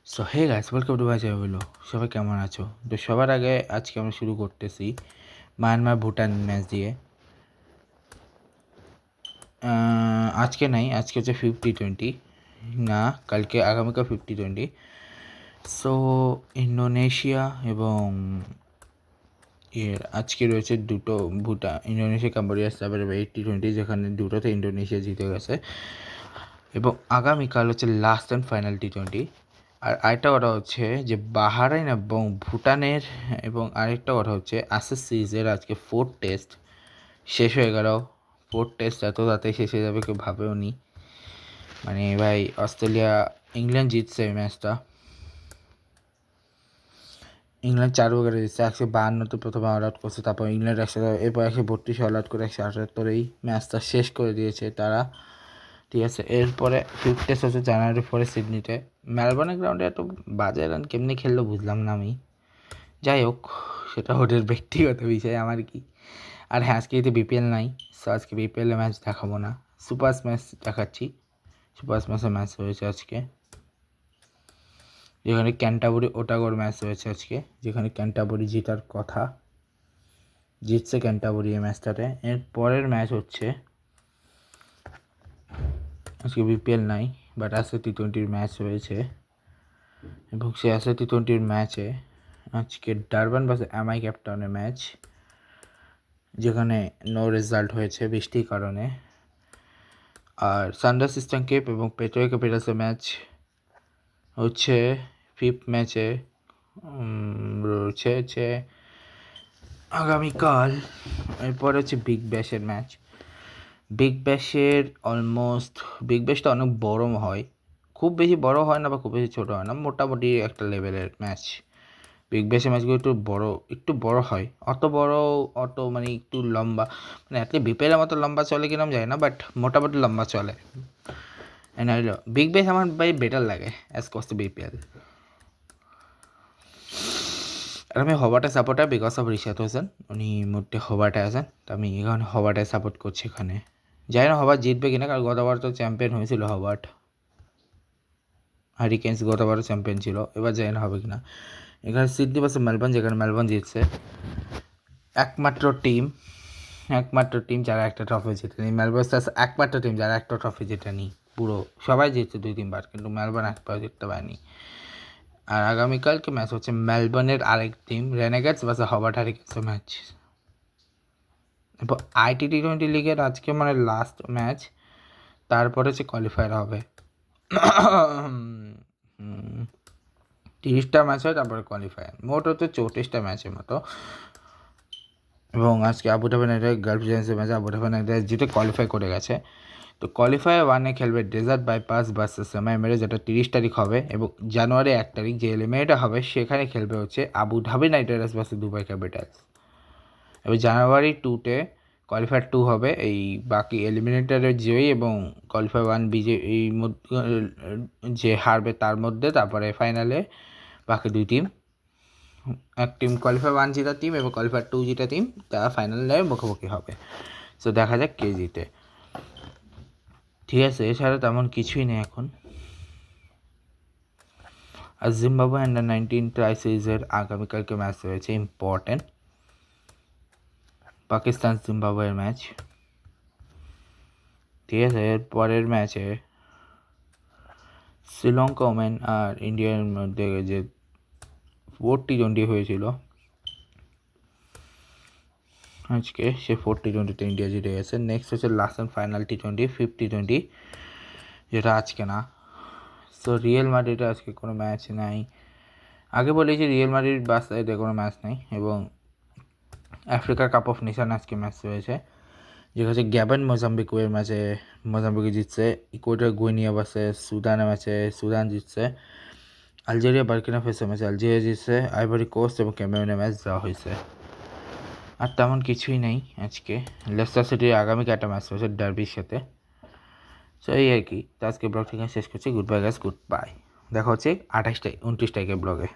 So hey guys, welcome to my channel. সবাই কেমন আছো? তো সবার আগে আজকে আমরা শুরু করতেছি মায়ানমার ভুটান ম্যাচ দিয়ে। আজকে নাই, আজকে হচ্ছে 50-20, না কালকে, আগামীকাল 50-20। সো ইন্দোনেশিয়া এবং আজকে রয়েছে দুটো ইন্দোনেশিয়া কাম্বোডিয়ার তারপরে 80-20, যেখানে দুটোতে ইন্দোনেশিয়া জিতে গেছে। এবং আগামীকাল হচ্ছে লাস্ট অ্যান্ড ফাইনাল T20। আর আরেকটা কথা হচ্ছে যে বাহারাইন এবং ভুটানের, এবং আরেকটা কথা হচ্ছে অ্যাশেজ সিরিজের আজকে 4th টেস্ট শেষ হয়ে গেল। 4th টেস্ট এত তাড়াতাড়ি শেষ হয়ে যাবে কেউ ভাবেও নি। মানে ভাই, অস্ট্রেলিয়া ইংল্যান্ড জিতছে এই ম্যাচটা। ইংল্যান্ড 4 উইকেটে জিতছে। 152 প্রথমে অল আউট করছে, তারপর ইংল্যান্ড এরপর 132 অল আউট করে 178-এই ম্যাচটা শেষ করে দিয়েছে তারা। ঠিক আছে, এরপরে 5th টেস্ট হচ্ছে জানুয়ারি 4 সিডনিতে। মেলবোর্নের গ্রাউন্ডে এত বাজে রান কেমনি খেললো বুঝলাম না আমি। যাই হোক, সেটা ওদের ব্যক্তিগত বিষয়, আমার কি। আর হ্যাঁ, আজকে যেহেতু বিপিএল নাই, সো আজকে বিপিএলের ম্যাচ দেখাবো না, সুপার ম্যাচ দেখাচ্ছি। সুপার ম্যাচের ম্যাচ হয়েছে আজকে, যেখানে ক্যান্টাবুরি ওটাগোর ম্যাচ হয়েছে আজকে, যেখানে ক্যান্টাবুরি জেতার কথা, জিতছে ক্যান্টাবুরি এই ম্যাচটাতে। এর পরের ম্যাচ হচ্ছে, আজকে বিপিএল নাই বাট আজকে T20 ম্যাচ হয়েছে। এবং সে আজকে T20 ম্যাচে আজকে ডারবান ভার্সেস এমআই ক্যাপটাউনের ম্যাচ, যেখানে নো রেজাল্ট হয়েছে বৃষ্টির কারণে। আর সানরাইজ ইস্টার্ন কেপ এবং পেট্রো ক্যাপিটালসের ম্যাচ হচ্ছে 5th ম্যাচে রয়েছে আগামীকাল। এরপর হচ্ছে বিগ ব্যাশের ম্যাচ। বিগ ব্যাশটা অনেক বড় হয়, খুব বেশি বড় হয় না বা খুব বেশি ছোটো হয় না, মোটামুটি একটা লেভেলের ম্যাচ। বিগ ব্যাশের ম্যাচগুলো একটু বড় হয়, অত মানে একটু লম্বা, মানে অ্যাটলিস্ট বিপিএলের মতো লম্বা চলে কিনা আমি জানি না, বাট মোটামুটি লম্বা চলে। বিগ ব্যাশ আমার ভাই বেটার লাগে অ্যাজ কস টু বিপিএল। আর আমি হবার্টে supporter because of Rishad Hossain, উনি মধ্যে হবার্টে আছেন, তো আমি এখানে হবার্টে সাপোর্ট করছি। এখানে জানি না হবার্ট জিতবে কিনা, কারণ গতবার তো চ্যাম্পিয়ন হয়েছিল হবার্ট, হারিকেন্স গতবারও চ্যাম্পিয়ন ছিল, এবার জানি না হবে কিনা। এখানে সিডনি ভার্সেস মেলবোর্ন, যেখানে মেলবোর্ন জিতছে। একমাত্র টিম যারা একটা ট্রফি জেতেনি। মেলবোর্ন একমাত্র টিম যারা একটা ট্রফি জেতেনি পুরো, সবাই জিতছে 2-3 বার, কিন্তু মেলবোর্ন একবার জিততে পারেনি। আর আগামীকালকে ম্যাচ হচ্ছে মেলবোর্নের আরেক টিম রেনেগেটস ভার্সেস হবার্ট হারিকেন্সের ম্যাচ। এরপর T20 লিগের আজকে মানে লাস্ট ম্যাচ, তারপরে হচ্ছে কোয়ালিফায়ার হবে। 30টা ম্যাচ হয়, তারপরে কোয়ালিফায়ার। মোট হচ্ছে 34টা ম্যাচের মতো। এবং আজকে আবুধাবি নাইটের গালফ জায়ান্টসের ম্যাচে আবুধাবি নাইটের যেটা কোয়ালিফাই করে গেছে। তো কোয়ালিফায়ার 1-এ খেলবে ডেজার্ট বাইপাস ভার্সেস এমআই, যেটা 30 তারিখ হবে। এবং জানুয়ারি 1 তারিখ যে এলিমিনেটর হবে সেখানে খেলবে হচ্ছে Abu Dhabi night Riders versus Dubai Capitals. এবং জানুয়ারি 2-তে কোয়ালিফায়ার 2 হবে, এই বাকি এলিমিনেটরের জয়ী এবং কোয়ালিফায়ার 1 বিজয়ী এই যে হারবে তার মধ্যে, তারপরে ফাইনালে বাকি 2 টিম, এক টিম কোয়ালিফায়ার 1 জেতা টিম এবং কোয়ালিফায়ার 2 জেতা টিম, তারা ফাইনালে মুখোমুখি হবে। সো দেখা যাক কে জিতে। ঠিক আছে, এছাড়া তেমন কিছুই নেই এখন। আর জিম্বাবুয়ে আন্ডার-19 ট্রাই সিরিজের আগামীকালকে ম্যাচ রয়েছে ইম্পর্টেন্ট, পাকিস্তান জিম্বাবুয়ের ম্যাচ। ঠিক আছে, এর পরের ম্যাচে শ্রীলঙ্কা ওমেন আর ইন্ডিয়ার মধ্যে যে 4th T20 হয়েছিল আজকে, সে 4th T20-তে ইন্ডিয়া জিতে গেছে। নেক্সট হচ্ছে last and final T20, 5th T20, যেটা আজকে না। সো রিয়েল মাদ্রিদে আজকে কোনো ম্যাচ নাই। আগে বলেছি রিয়েল মাদ্রিদ বার্সাতে কোনো ম্যাচ নেই। এবং আফ্রিকার কাপ অফ নেশন আজকে ম্যাচ রয়েছে, যেটা হচ্ছে গ্যাবন মোজাম্বিকের ম্যাচে মোজাম্বিকে জিতছে। ইকুয়েটর গুইনিয়া ভার্সেস সুদানের ম্যাচে সুদান জিতছে। আলজেরিয়া বার্কিনা ফেসোর ম্যাচে আলজেরিয়া জিতছে। আইভরি কোস্ট এবং ক্যামেরুনের ম্যাচ দেওয়া হয়েছে। আর তেমন কিছুই নেই আজকে। লেস্টার সিটির আগামীকাল একটা ম্যাচ রয়েছে ডার্বির সাথে। সো এই আর কি। তো আজকে ব্লগ থেকে শেষ করছি। Good bye guys, good bye. দেখা হচ্ছে 29 তারিখের ব্লগে।